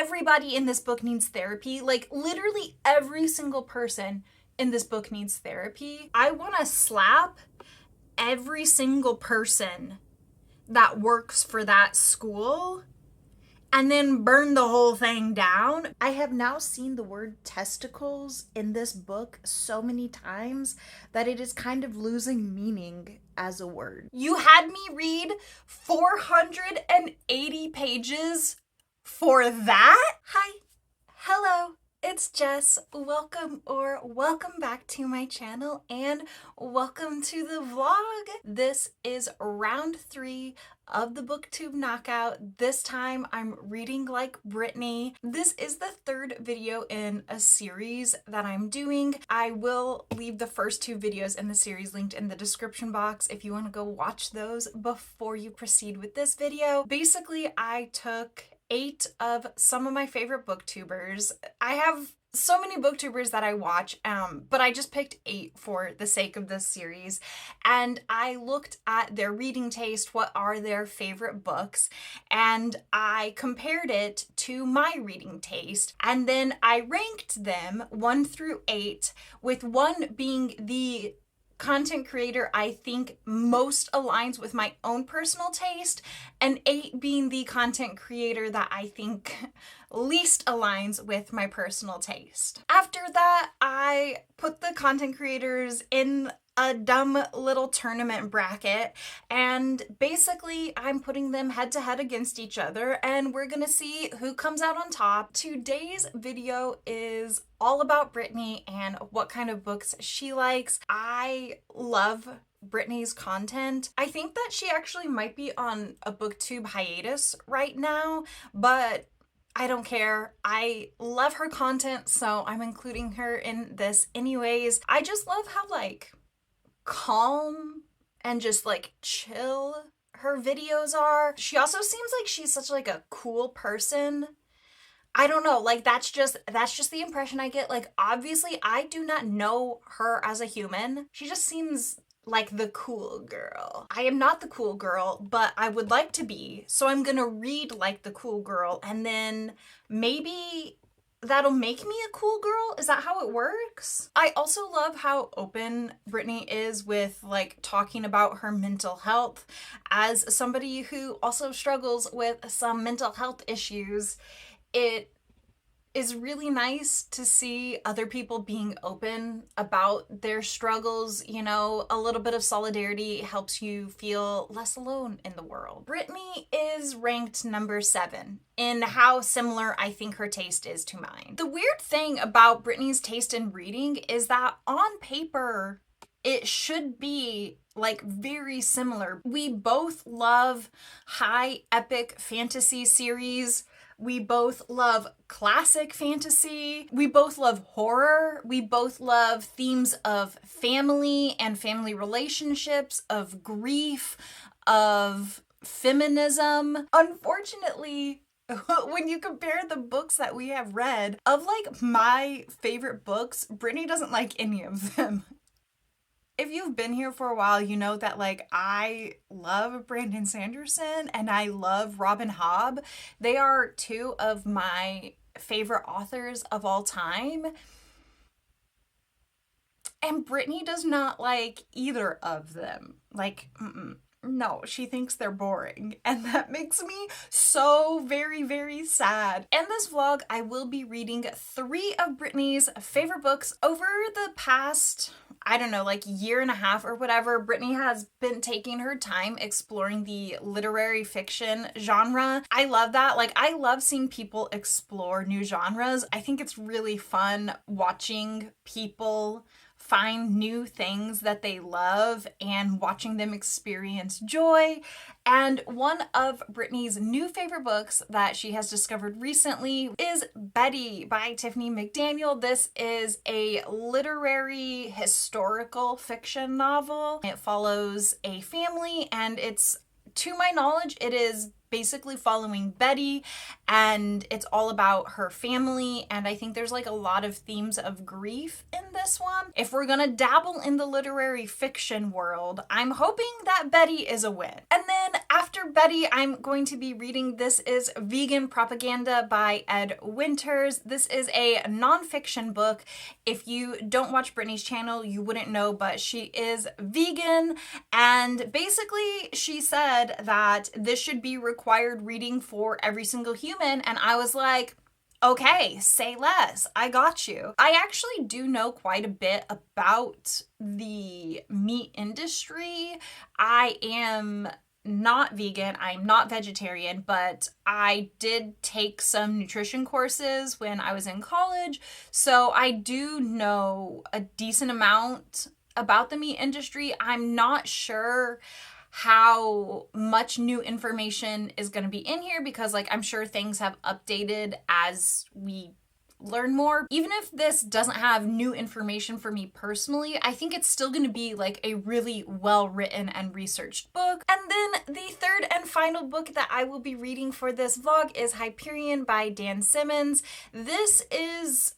everybody in this book needs therapy. Like, literally every single person in this book needs therapy. I want to slap every single person that works for that school and then burn the whole thing down. I have now seen the word testicles in this book so many times that it is kind of losing meaning as a word. You had me read 480 pages for that? Hi. Hello. It's Jess. Welcome back to my channel and welcome to the vlog. This is round 3 of the Booktube Knockout. This time I'm reading like Brittany. This is the 3rd video in a series that I'm doing. I will leave the first 2 videos in the series linked in the description box if you want to go watch those before you proceed with this video. Basically, I took 8 of some of my favorite booktubers. I have so many booktubers that I watch, but I just picked 8 for the sake of this series. And I looked at their reading taste, what are their favorite books, and I compared it to my reading taste. And then I ranked them 1 through 8, with 1 being the content creator I think most aligns with my own personal taste, and 8 being the content creator that I think least aligns with my personal taste. After that, I put the content creators in a dumb little tournament bracket, and basically I'm putting them head to head against each other, and we're gonna see who comes out on top. Today's video is all about Brittany and what kind of books she likes. I love Brittany's content. I think that she actually might be on a booktube hiatus right now, but I don't care. I love her content, so I'm including her in this anyways. I just love how like calm and just like chill her videos are. She also seems like she's such like a cool person. I don't know, like that's just the impression I get. Like, obviously I do not know her as a human. She just seems like the cool girl. I am not the cool girl, but I would like to be. So I'm gonna read like the cool girl, and then maybe that'll make me a cool girl? Is that how it works? I also love how open Brittany is with like talking about her mental health. As somebody who also struggles with some mental health issues, it is really nice to see other people being open about their struggles. You know, a little bit of solidarity helps you feel less alone in the world. Brittany is ranked number 7 in how similar I think her taste is to mine. The weird thing about Brittany's taste in reading is that on paper, it should be like very similar. We both love high epic fantasy series. We both love classic fantasy. We both love horror. We both love themes of family and family relationships, of grief, of feminism. Unfortunately, when you compare the books that we have read, of like my favorite books, Brittany doesn't like any of them. If you've been here for a while, you know that like I love Brandon Sanderson and I love Robin Hobb. They are 2 of my favorite authors of all time. And Brittany does not like either of them. Like, no, she thinks they're boring. And that makes me so very, very sad. In this vlog, I will be reading 3 of Brittany's favorite books. Over the past, I don't know, like year and a half or whatever, Brittany has been taking her time exploring the literary fiction genre. I love that. Like, I love seeing people explore new genres. I think it's really fun watching people find new things that they love and watching them experience joy. And one of Brittany's new favorite books that she has discovered recently is Betty by Tiffany McDaniel. This is a literary historical fiction novel. It follows a family, and it's, to my knowledge, it is basically following Betty, and it's all about her family, and I think there's like a lot of themes of grief in this one. If we're gonna dabble in the literary fiction world, I'm hoping that Betty is a win. And then after after Betty, I'm going to be reading This is Vegan Propaganda by Ed Winters. This is a nonfiction book. If you don't watch Brittany's channel, you wouldn't know, but she is vegan. And basically, she said that this should be required reading for every single human. And I was like, okay, say less. I got you. I actually do know quite a bit about the meat industry. I am not vegan, I'm not vegetarian, but I did take some nutrition courses when I was in college, so I do know a decent amount about the meat industry. I'm not sure how much new information is going to be in here because I'm sure things have updated as we learn more. Even if this doesn't have new information for me personally, I think it's still going to be a really well written and researched book. And then the third and final book that I will be reading for this vlog is Hyperion by Dan Simmons. This is,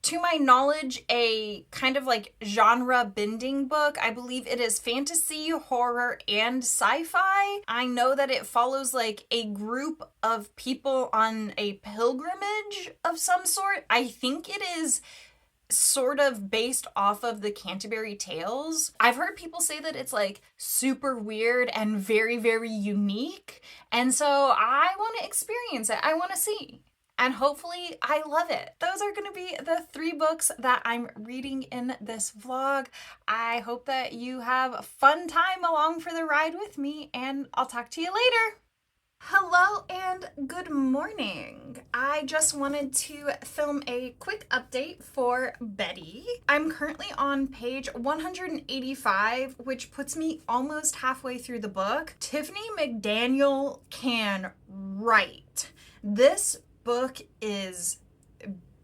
to my knowledge, a kind of genre bending book. I believe it is fantasy, horror, and sci-fi. I know that it follows a group of people on a pilgrimage of some sort. I think it is sort of based off of the Canterbury Tales. I've heard people say that it's super weird and very, very unique. And so I want to experience it. I want to see. And hopefully I love it. Those are going to be the 3 books that I'm reading in this vlog. I hope that you have a fun time along for the ride with me, and I'll talk to you later. Hello and good morning. I just wanted to film a quick update for Betty. I'm currently on page 185, which puts me almost halfway through the book. Tiffany McDaniel can write. This book is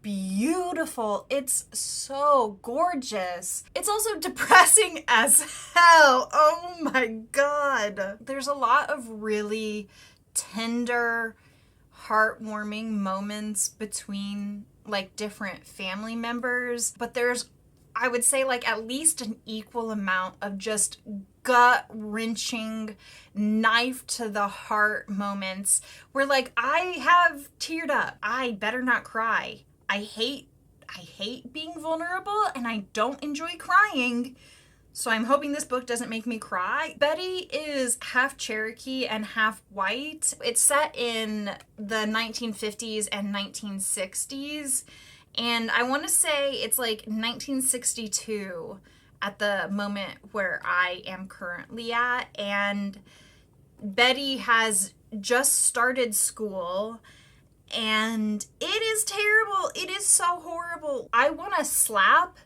beautiful. It's so gorgeous. It's also depressing as hell. Oh my god. There's a lot of really tender, heartwarming moments between different family members, but there's, I would say, at least an equal amount of just gut-wrenching, knife to the heart moments where I have teared up. I better not cry. I hate being vulnerable and I don't enjoy crying. So I'm hoping this book doesn't make me cry. Betty is half Cherokee and half white. It's set in the 1950s and 1960s. And I want to say it's 1962 at the moment where I am currently at. And Betty has just started school and it is terrible. It is so horrible. I want to slap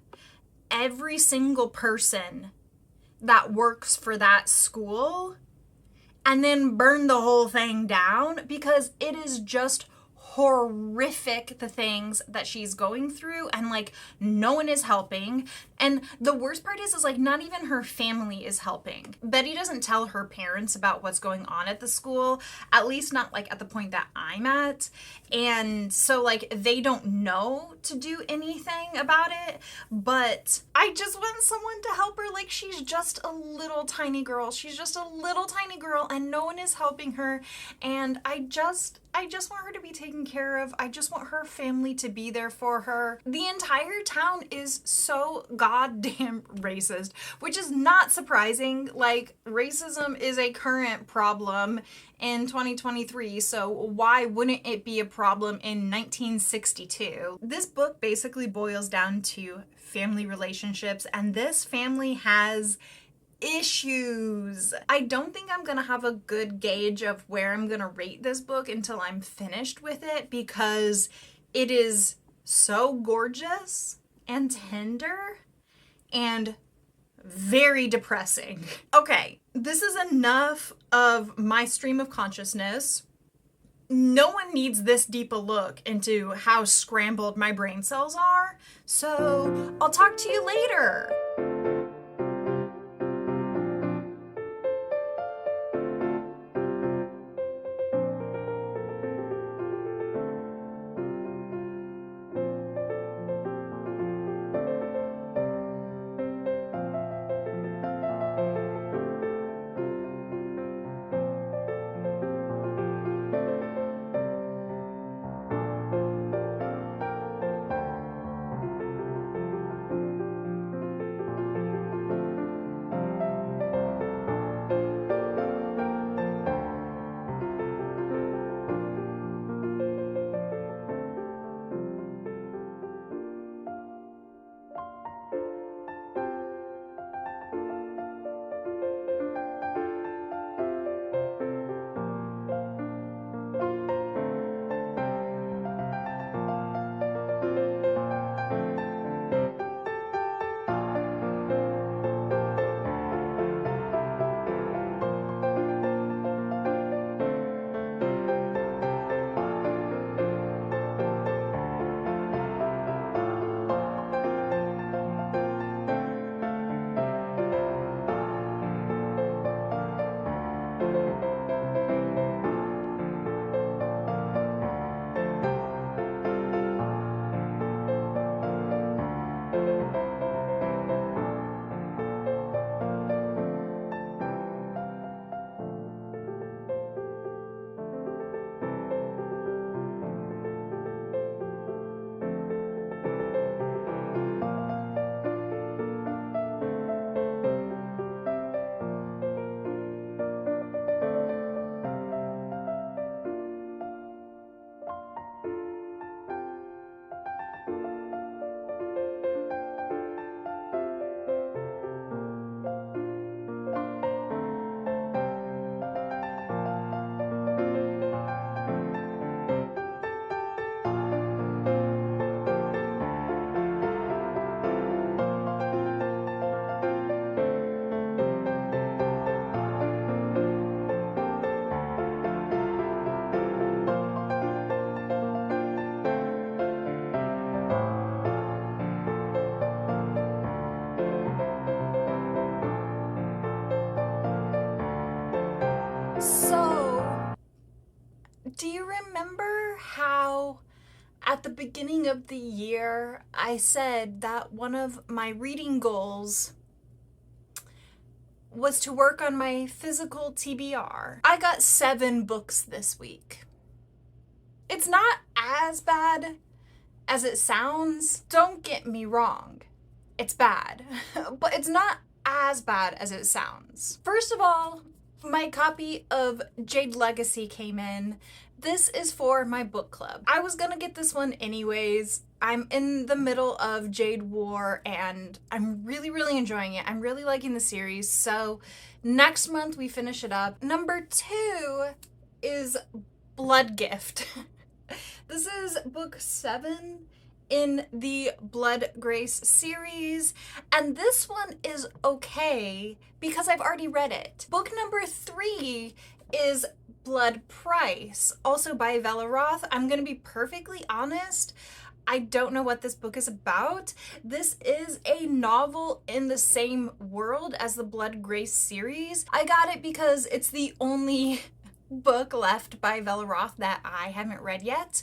every single person that works for that school and then burn the whole thing down because it is just horrific, the things that she's going through, and no one is helping. And the worst part is not even her family is helping. Betty doesn't tell her parents about what's going on at the school, at least not at the point that I'm at. And so they don't know to do anything about it, but I just want someone to help her. She's just a little tiny girl. She's just a little tiny girl and no one is helping her. And I just want her to be taken care of. I just want her family to be there for her. The entire town is so goddamn racist, which is not surprising. Racism is a current problem in 2023, so why wouldn't it be a problem in 1962? This book basically boils down to family relationships, and this family has issues. I don't think I'm gonna have a good gauge of where I'm gonna rate this book until I'm finished with it because it is so gorgeous and tender and very depressing. Okay, this is enough of my stream of consciousness. No one needs this deep a look into how scrambled my brain cells are, so I'll talk to you later. At the beginning of the year, I said that one of my reading goals was to work on my physical TBR. I got 7 books this week. It's not as bad as it sounds. Don't get me wrong. It's bad, but it's not as bad as it sounds. First of all, my copy of Jade Legacy came in. This is for my book club. I was gonna get this one anyways. I'm in the middle of Jade War and I'm really enjoying it. I'm really liking the series. So next month we finish it up. Number 2 is Blood Gift. This is book 7 in the Blood Grace series, and this one is okay because I've already read it. Book number 3 is Blood Price, also by Velaroth. I'm gonna be perfectly honest, I don't know what this book is about. This is a novel in the same world as the Blood Grace series. I got it because it's the only book left by Velaroth that I haven't read yet,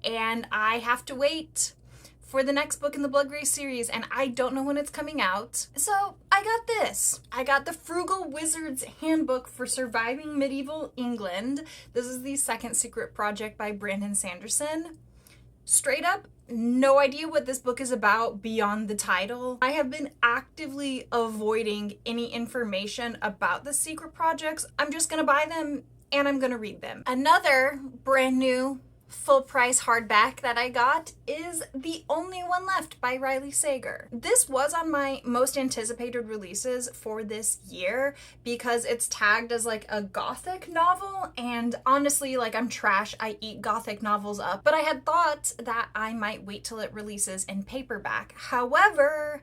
and I have to wait for the next book in the Blood Grace series, and I don't know when it's coming out. So I got this. I got the Frugal Wizard's Handbook for Surviving Medieval England. This is the second secret project by Brandon Sanderson. Straight up, no idea what this book is about beyond the title. I have been actively avoiding any information about the secret projects. I'm just gonna buy them and I'm gonna read them. Another brand new full price hardback that I got is The Only One Left by Riley Sager. This was on my most anticipated releases for this year because it's tagged as like a gothic novel, and honestly, like, I'm trash. I eat gothic novels up, but I had thought that I might wait till it releases in paperback. However,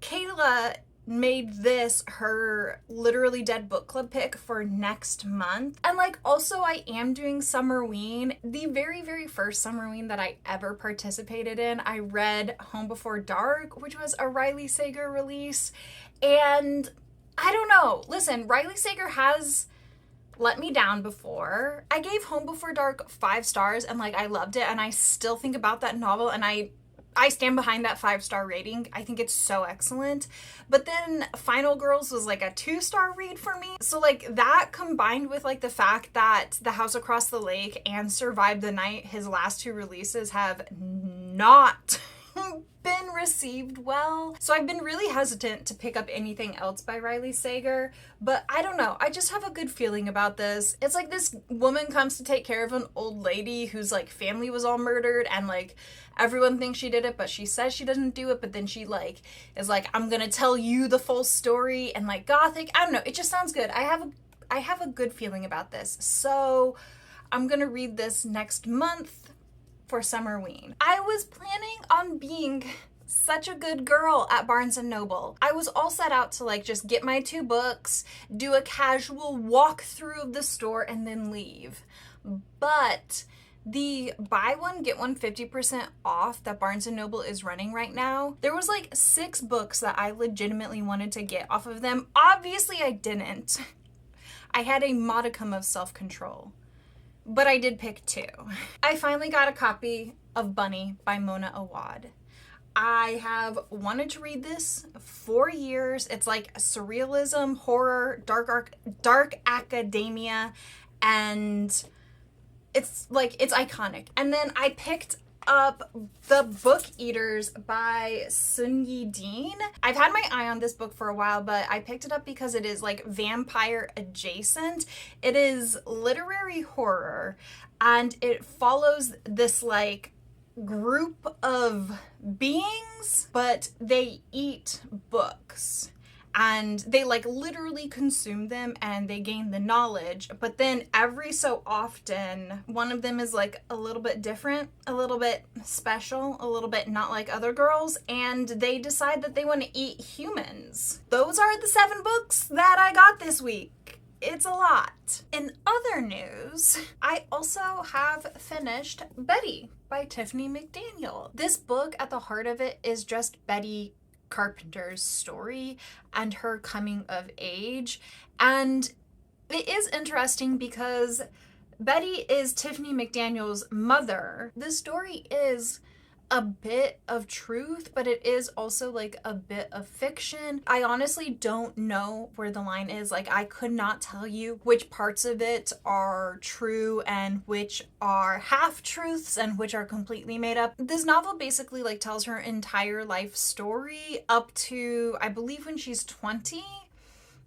Kayla made this her literally dead book club pick for next month. And like, also I am doing Summerween. The very first Summerween that I ever participated in, I read Home Before Dark, which was a Riley Sager release. And I don't know, listen, Riley Sager has let me down before. I gave Home Before Dark 5 stars and like, I loved it, and I still think about that novel, and I stand behind that 5-star rating. I think it's so excellent. But then Final Girls was like a 2-star read for me. So like, that combined with like the fact that The House Across the Lake and Survive the Night, his last 2 releases, have not been received well. So I've been really hesitant to pick up anything else by Riley Sager, but I don't know. I just have a good feeling about this. It's like this woman comes to take care of an old lady whose like family was all murdered, and like everyone thinks she did it, but she says she doesn't do it, but then she like is like, I'm gonna tell you the full story, and like gothic. I don't know. It just sounds good. I have a good feeling about this. So I'm gonna read this next month for Summerween. I was planning on being such a good girl at Barnes & Noble. I was all set out to like just get my 2 books, do a casual walk through of the store, and then leave. But the buy one get one 50% off that Barnes & Noble is running right now, there was like 6 books that I legitimately wanted to get off of them. Obviously I didn't. I had a modicum of self-control, but I did pick 2. I finally got a copy of Bunny by Mona Awad. I have wanted to read this for years. It's like surrealism, horror, dark academia, and it's like, it's iconic. And then I picked up The Book Eaters by Sunyi Dean. I've had my eye on this book for a while, but I picked it up because it is like vampire adjacent. It is literary horror, and it follows this like group of beings, but they eat books. And they like literally consume them and they gain the knowledge. But then every so often, one of them is like a little bit different, a little bit special, a little bit not like other girls. And they decide that they want to eat humans. Those are the 7 books that I got this week. It's a lot. In other news, I also have finished Betty by Tiffany McDaniel. This book, at the heart of it, is just Betty Carpenter's story and her coming of age. And it is interesting because Betty is Tiffany McDaniel's mother. This story is a bit of truth, but it is also like a bit of fiction. I honestly don't know where the line is. Like, I could not tell you which parts of it are true and which are half truths and which are completely made up. This novel basically like tells her entire life story up to, I believe, when she's 20,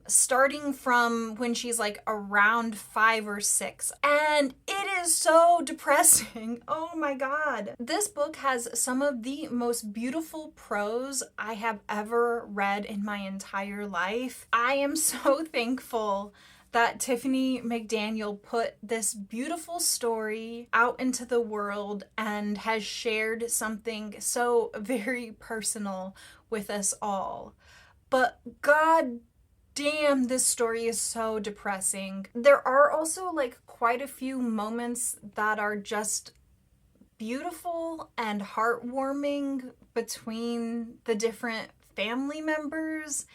starting from when she's like around 5 or 6. And it is so depressing. Oh my god. This book has some of the most beautiful prose I have ever read in my entire life. I am so thankful that Tiffany McDaniel put this beautiful story out into the world and has shared something so very personal with us all. But god damn, this story is so depressing. There are also like quite a few moments that are just beautiful and heartwarming between the different family members,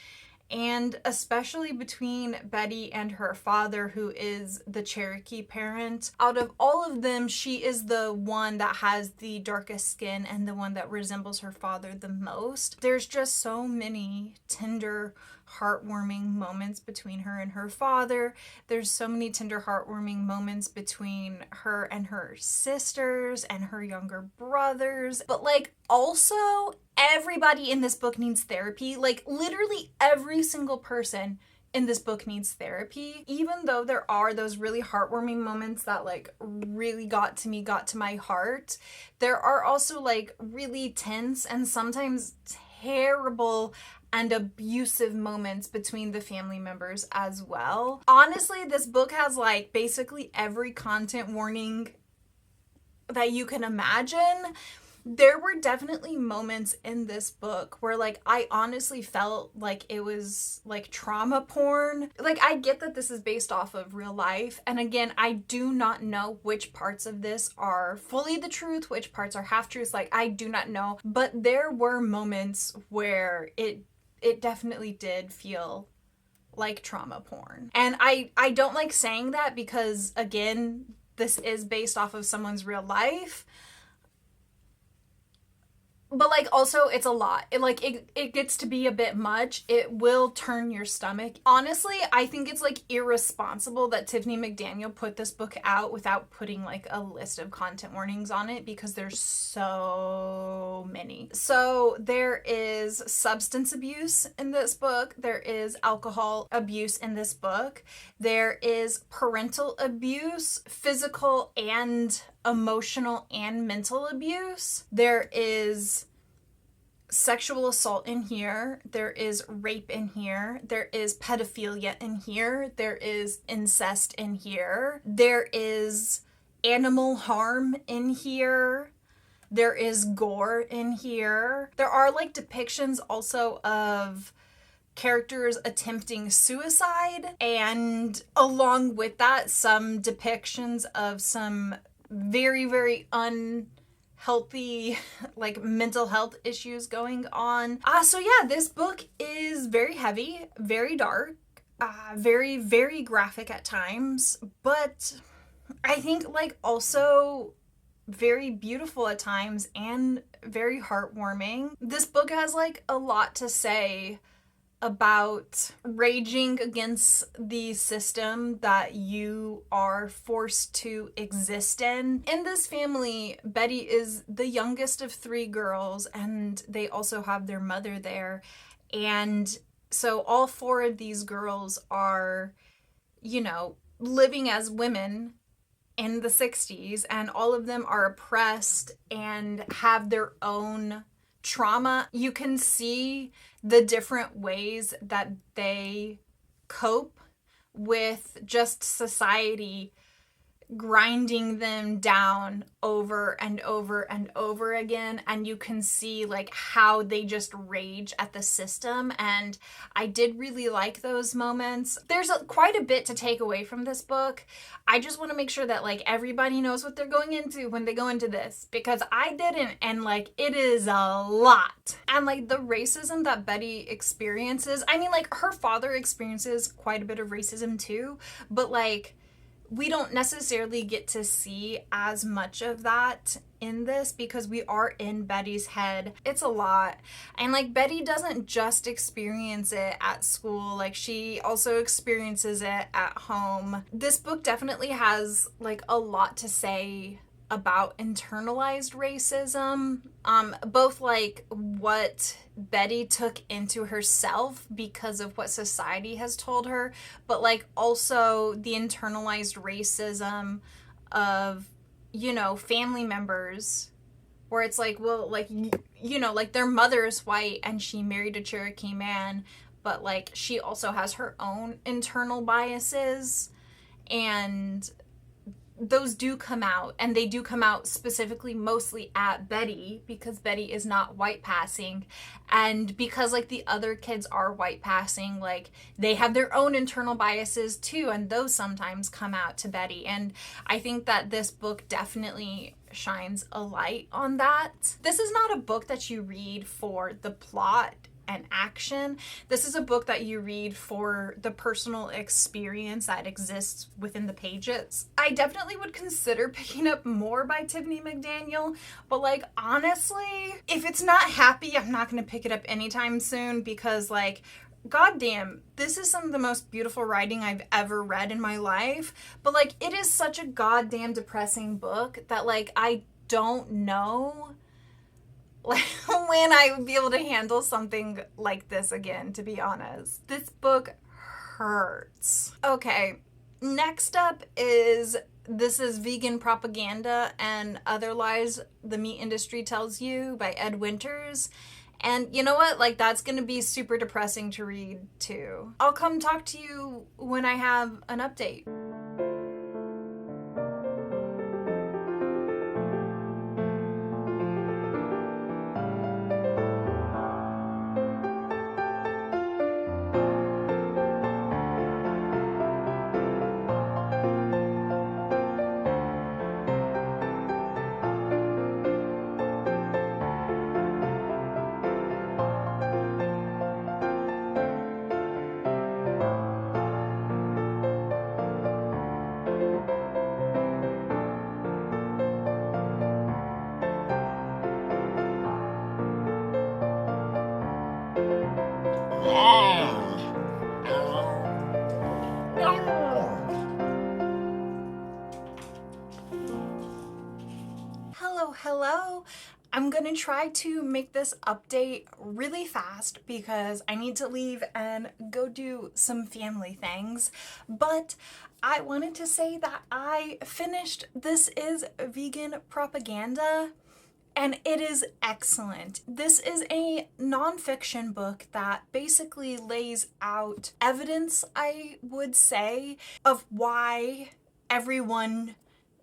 and especially between Betty and her father, who is the Cherokee parent. Out of all of them, she is the one that has the darkest skin and the one that resembles her father the most. There's just so many tender, heartwarming moments between her and her father. There's so many tender, heartwarming moments between her and her sisters and her younger brothers. But like, also, everybody in this book needs therapy. Like, literally every single person in this book needs therapy. Even though there are those really heartwarming moments that like really got to me, got to my heart, there are also like really tense and sometimes terrible and abusive moments between the family members as well. Honestly, this book has like basically every content warning that you can imagine. There were definitely moments in this book where like I honestly felt like it was like trauma porn. Like, I get that this is based off of real life, and again, I do not know which parts of this are fully the truth, which parts are half truths. Like, I do not know, but there were moments where it definitely did feel like trauma porn. And I don't like saying that because, again, this is based off of someone's real life. But like, also, it's a lot. It gets to be a bit much. It will turn your stomach. Honestly, I think it's like irresponsible that Tiffany McDaniel put this book out without putting like a list of content warnings on it, because there's so many. So there is substance abuse in this book. There is alcohol abuse in this book. There is parental abuse, physical and emotional and mental abuse. There is sexual assault in here. There is rape in here. There is pedophilia in here. There is incest in here. There is animal harm in here. There is gore in here. There are like depictions also of characters attempting suicide, and along with that, some depictions of some very, very unhealthy like mental health issues going on. So yeah, this book is very heavy, very dark, very, very graphic at times, but I think like also very beautiful at times and very heartwarming. This book has like a lot to say about raging against the system that you are forced to exist in. In this family, Betty is the youngest of 3 girls, and they also have their mother there. And so all 4 of these girls are, you know, living as women in the 60s, and all of them are oppressed and have their own trauma. You can see the different ways that they cope with just society grinding them down over and over and over again, and you can see like how they just rage at the system. And I did really like those moments. There's quite a bit to take away from this book. I just want to make sure that like everybody knows what they're going into when they go into this, because I didn't, and like it is a lot. And like the racism that Betty experiences, I mean, like her father experiences quite a bit of racism too, but like we don't necessarily get to see as much of that in this because we are in Betty's head. It's a lot. And like Betty doesn't just experience it at school, like she also experiences it at home. This book definitely has like a lot to say about internalized racism, both like what Betty took into herself because of what society has told her, but like also the internalized racism of, you know, family members where it's like, well, like, you know, like their mother is white and she married a Cherokee man, but like she also has her own internal biases, and those do come out, and they do come out specifically mostly at Betty because Betty is not white passing, and because like the other kids are white passing, like they have their own internal biases too, and those sometimes come out to Betty. And I think that this book definitely shines a light on that. This is not a book that you read for the plot and action. This is a book that you read for the personal experience that exists within the pages. I definitely would consider picking up more by Tiffany McDaniel, but like honestly, if it's not happy, I'm not gonna pick it up anytime soon because like, goddamn, this is some of the most beautiful writing I've ever read in my life, but like it is such a goddamn depressing book that like I don't know like when I would be able to handle something like this again, to be honest. This book hurts. Okay, next up is This is Vegan Propaganda and Other Lies the Meat Industry Tells You by Ed Winters. And you know what? Like that's gonna be super depressing to read too. I'll come talk to you when I have an update. Hello. I'm gonna try to make this update really fast because I need to leave and go do some family things. But I wanted to say that I finished This is Vegan Propaganda, and it is excellent. This is a nonfiction book that basically lays out evidence, I would say, of why everyone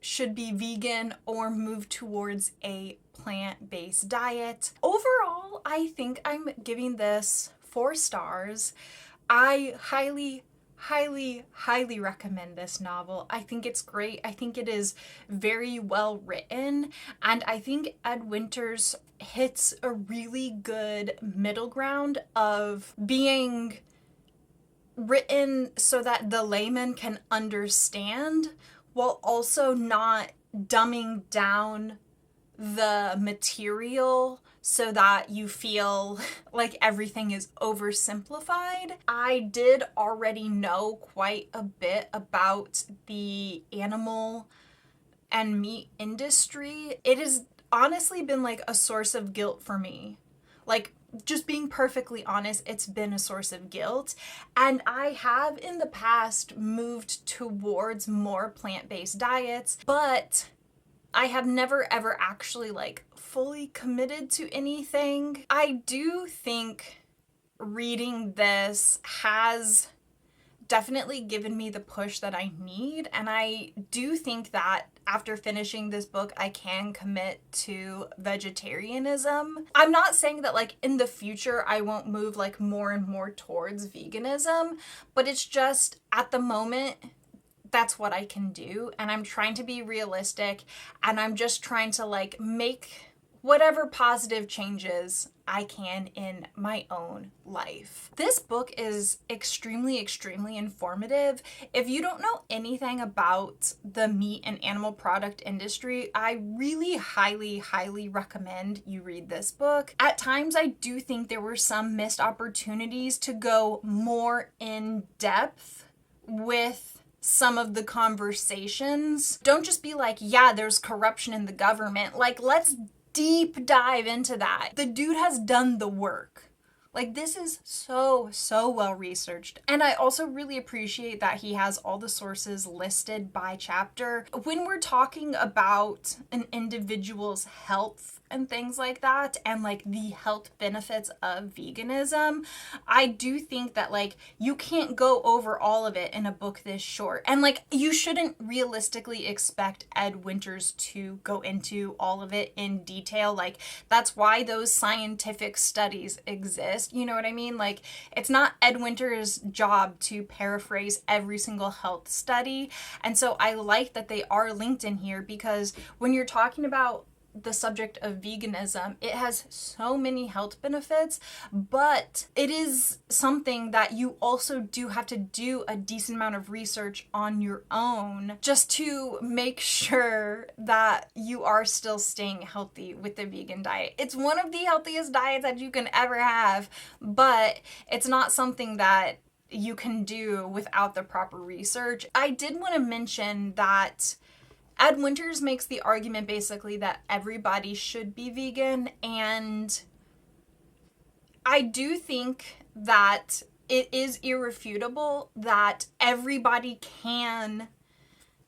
should be vegan or move towards a plant-based diet. Overall, I think I'm giving this 4 stars. I highly recommend this novel. I think it's great. I think it is very well written, and I think Ed Winters hits a really good middle ground of being written so that the layman can understand while also not dumbing down the material so that you feel like everything is oversimplified. I did already know quite a bit about the animal and meat industry. It has honestly been like a source of guilt for me. Like, just being perfectly honest, it's been a source of guilt. And I have in the past moved towards more plant-based diets, but I have never ever actually like fully committed to anything. I do think reading this has definitely given me the push that I need, and I do think that after finishing this book I can commit to vegetarianism. I'm not saying that like in the future I won't move like more and more towards veganism, but it's just at the moment that's what I can do, and I'm trying to be realistic, and I'm just trying to like make whatever positive changes I can in my own life. This book is extremely, extremely informative. If you don't know anything about the meat and animal product industry, I really highly, highly recommend you read this book. At times, I do think there were some missed opportunities to go more in depth with some of the conversations. Don't just be like, yeah, there's corruption in the government. Like, let's deep dive into that. The dude has done the work. Like, this is so well researched. And I also really appreciate that he has all the sources listed by chapter. When we're talking about an individual's health and things like that, and like the health benefits of veganism, I do think that like you can't go over all of it in a book this short. And like you shouldn't realistically expect Ed Winters to go into all of it in detail. Like that's why those scientific studies exist. You know what I mean? Like it's not Ed Winters' job to paraphrase every single health study. And so I like that they are linked in here, because when you're talking about the subject of veganism, it has so many health benefits, but it is something that you also do have to do a decent amount of research on your own just to make sure that you are still staying healthy with the vegan diet. It's one of the healthiest diets that you can ever have, but it's not something that you can do without the proper research. I did want to mention that Ed Winters makes the argument basically that everybody should be vegan, and I do think that it is irrefutable that everybody can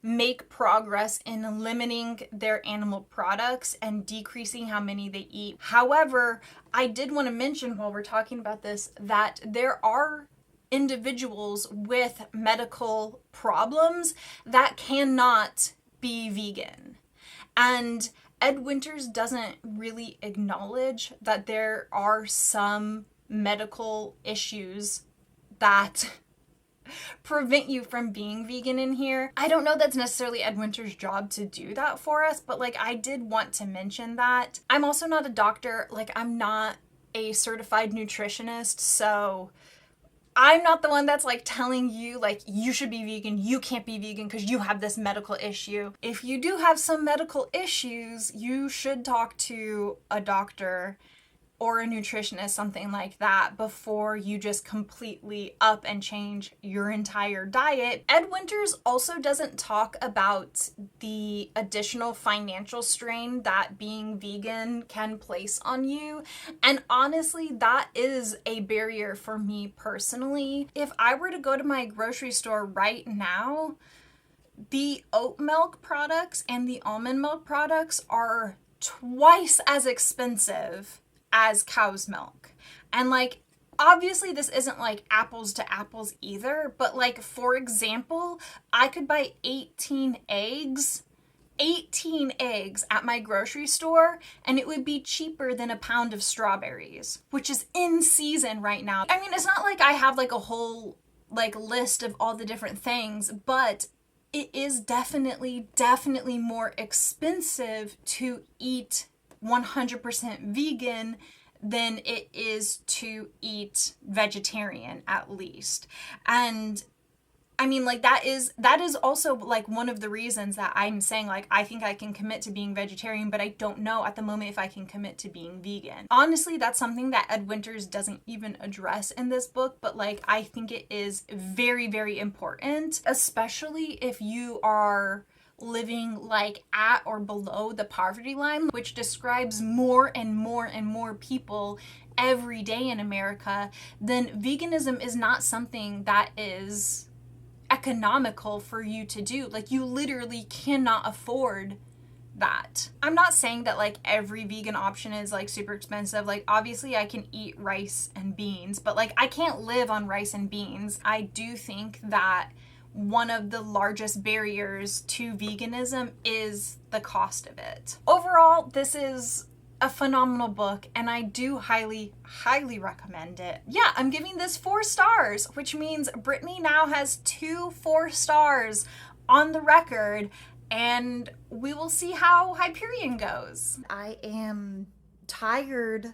make progress in limiting their animal products and decreasing how many they eat. However, I did want to mention while we're talking about this that there are individuals with medical problems that cannot be vegan. And Ed Winters doesn't really acknowledge that there are some medical issues that prevent you from being vegan in here. I don't know that's necessarily Ed Winters' job to do that for us, but like I did want to mention that. I'm also not a doctor, like I'm not a certified nutritionist, so I'm not the one that's like telling you like you should be vegan, you can't be vegan because you have this medical issue. If you do have some medical issues, you should talk to a doctor or a nutritionist, something like that, before you just completely up and change your entire diet. Ed Winters also doesn't talk about the additional financial strain that being vegan can place on you. And honestly, that is a barrier for me personally. If I were to go to my grocery store right now, the oat milk products and the almond milk products are twice as expensive as cow's milk. And like obviously this isn't like apples to apples either, but like for example, I could buy 18 eggs at my grocery store and it would be cheaper than a pound of strawberries, which is in season right now. I mean, it's not like I have like a whole like list of all the different things, but it is definitely more expensive to eat 100% vegan than it is to eat vegetarian, at least. And I mean, like that is also like one of the reasons that I'm saying like I think I can commit to being vegetarian, but I don't know at the moment if I can commit to being vegan. Honestly, that's something that Ed Winters doesn't even address in this book, but like I think it is very important, especially if you are living like at or below the poverty line, which describes more and more people every day in America. Then veganism is not something that is economical for you to do. Like you literally cannot afford that. I'm not saying that like every vegan option is like super expensive. Like obviously I can eat rice and beans, but like I can't live on rice and beans. I do think that one of the largest barriers to veganism is the cost of it. Overall, this is a phenomenal book and I do highly recommend it. Yeah, I'm giving this 4 stars, which means Brittany now has 2 4 stars on the record, and we will see how Hyperion goes. I am tired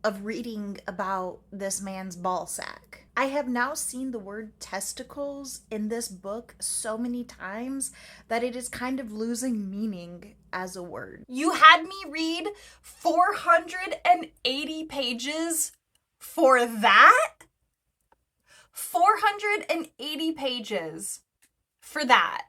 of reading about this man's ball sack. I have now seen the word testicles in this book so many times that it is kind of losing meaning as a word. You had me read 480 pages for that? 480 pages for that.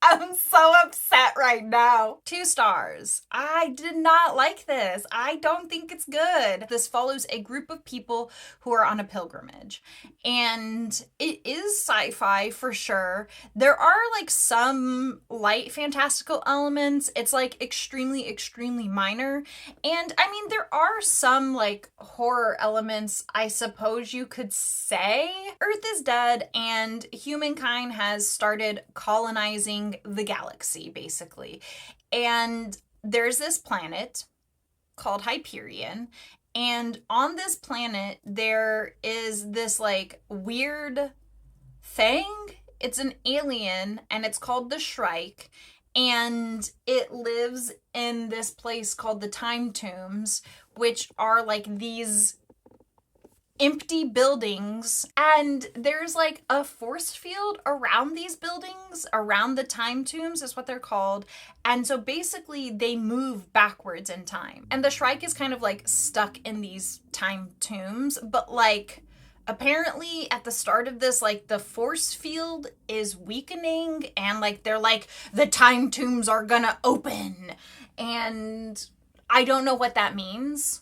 I'm so upset right now. 2 stars. I did not like this. I don't think it's good. This follows a group of people who are on a pilgrimage, and it is sci-fi for sure. There are like some light fantastical elements. It's like extremely minor. And I mean, there are some like horror elements, I suppose you could say. Earth is dead and humankind has started colonizing the galaxy, basically. And there's this planet called Hyperion, and on this planet there is this like weird thing. It's an alien, and it's called the Shrike, and it lives in this place called the Time Tombs, which are like these empty buildings, and there's like a force field around these buildings, around the Time Tombs is what they're called. And so basically they move backwards in time, and the Shrike is kind of like stuck in these Time Tombs. But like apparently at the start of this, like the force field is weakening, and like they're like, the Time Tombs are gonna open, and I don't know what that means.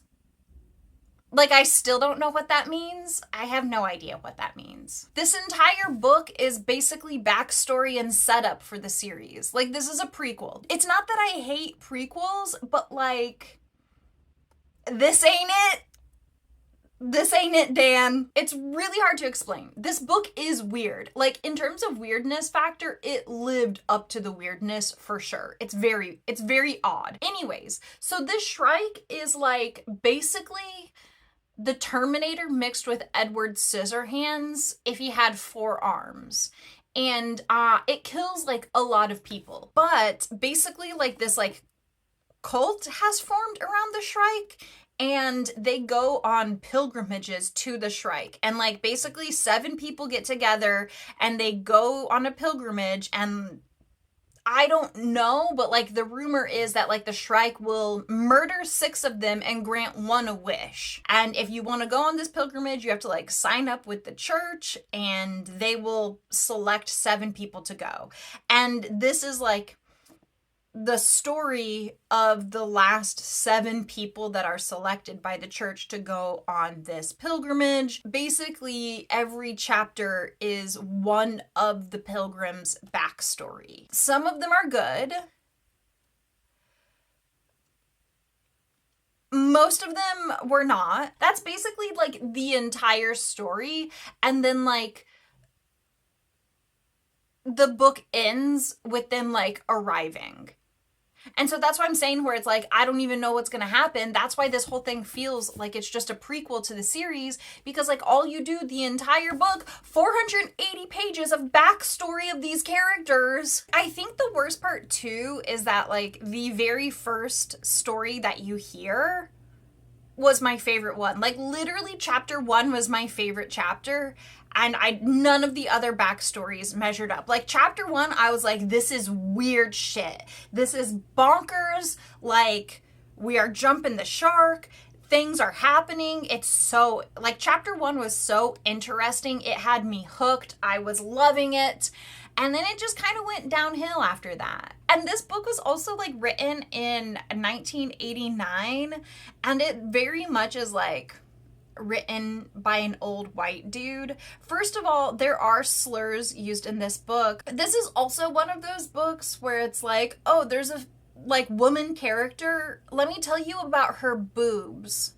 Like, I still don't know what that means. I have no idea what that means. This entire book is basically backstory and setup for the series. Like, this is a prequel. It's not that I hate prequels, but like, this ain't it. This ain't it, Dan. It's really hard to explain. This book is weird. Like, in terms of weirdness factor, it lived up to the weirdness for sure. It's very odd. Anyways, so this Shrike is like basically the Terminator mixed with Edward Scissorhands if he had 4 arms. And it kills like a lot of people. But basically like this like cult has formed around the Shrike, and they go on pilgrimages to the Shrike. And like basically 7 people get together and they go on a pilgrimage, and I don't know, but like the rumor is that like the Shrike will murder 6 of them and grant 1 a wish. And if you want to go on this pilgrimage, you have to like sign up with the church, and they will select 7 people to go. And this is like the story of the last 7 people that are selected by the church to go on this pilgrimage. Basically, every chapter is one of the pilgrims' backstory. Some of them are good. Most of them were not. That's basically like the entire story. And then like the book ends with them like arriving. And so that's why I'm saying where it's like, I don't even know what's going to happen. That's why this whole thing feels like it's just a prequel to the series, because like all you do the entire book, 480 pages of backstory of these characters. I think the worst part too is that like the very first story that you hear was my favorite one. Like literally chapter 1 was my favorite chapter, and none of the other backstories measured up. Like chapter 1, I was like, this is weird shit. This is bonkers. Like, we are jumping the shark. Things are happening. It's so, like, chapter 1 was so interesting. It had me hooked. I was loving it. And then it just kind of went downhill after that. And this book was also like written in 1989, and it very much is like written by an old white dude. First of all, there are slurs used in this book. This is also one of those books where it's like, oh, there's a like woman character. Let me tell you about her boobs.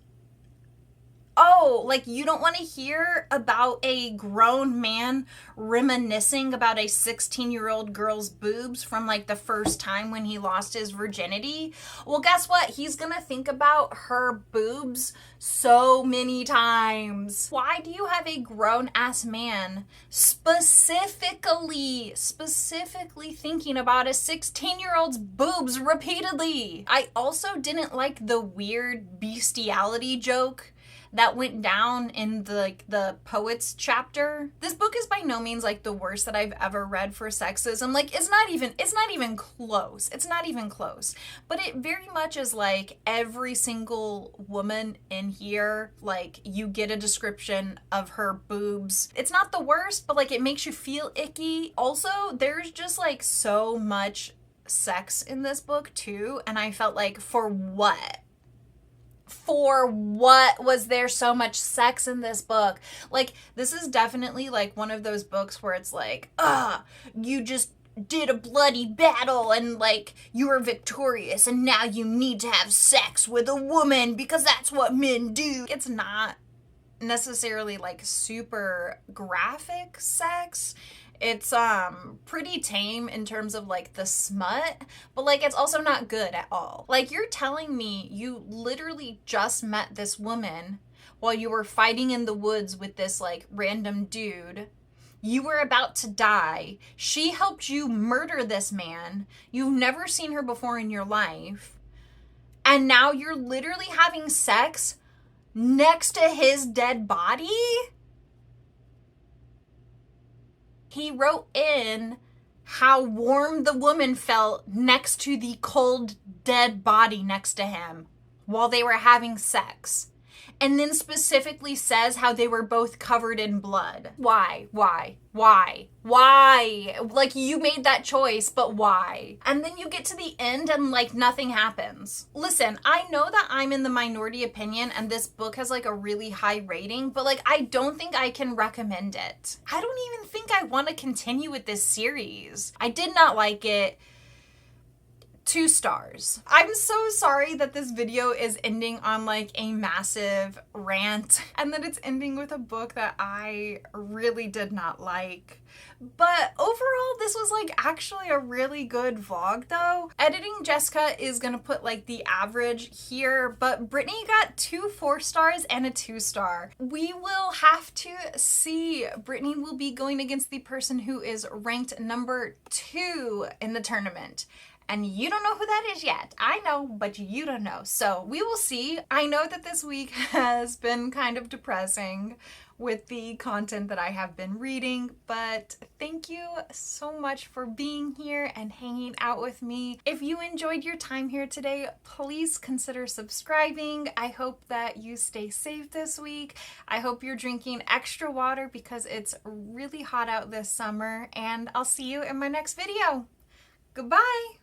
Oh, like you don't want to hear about a grown man reminiscing about a 16-year-old girl's boobs from like the first time when he lost his virginity? Well, guess what? He's gonna think about her boobs so many times. Why do you have a grown-ass man specifically thinking about a 16-year-old's boobs repeatedly? I also didn't like the weird bestiality joke that went down in the poets chapter. This book is by no means like the worst that I've ever read for sexism. Like it's not even close. It's not even close. But it very much is like every single woman in here, like you get a description of her boobs. It's not the worst, but like it makes you feel icky. Also, there's just like so much sex in this book too, and I felt like for what? For what was there so much sex in this book? Like, this is definitely like one of those books where it's like, you just did a bloody battle and like you were victorious and now you need to have sex with a woman because that's what men do. It's not necessarily like super graphic sex. It's pretty tame in terms of like the smut, but like it's also not good at all. Like you're telling me you literally just met this woman while you were fighting in the woods with this like random dude. You were about to die. She helped you murder this man. You've never seen her before in your life. And now you're literally having sex next to his dead body? He wrote in how warm the woman felt next to the cold, dead body next to him while they were having sex. And then specifically says how they were both covered in blood. Why? Like, you made that choice, but why? And then you get to the end and, like, nothing happens. Listen, I know that I'm in the minority opinion and this book has, like, a really high rating, but, like, I don't think I can recommend it. I don't even think I want to continue with this series. I did not like it. 2 stars. I'm so sorry that this video is ending on like a massive rant and that it's ending with a book that I really did not like. But overall, this was like actually a really good vlog though. Editing Jessica is gonna put like the average here, but Brittany got 2 4 stars and a 2 star. We will have to see. Brittany will be going against the person who is ranked number 2 in the tournament. And you don't know who that is yet. I know, but you don't know. So we will see. I know that this week has been kind of depressing with the content that I have been reading, but thank you so much for being here and hanging out with me. If you enjoyed your time here today, please consider subscribing. I hope that you stay safe this week. I hope you're drinking extra water because it's really hot out this summer, and I'll see you in my next video. Goodbye.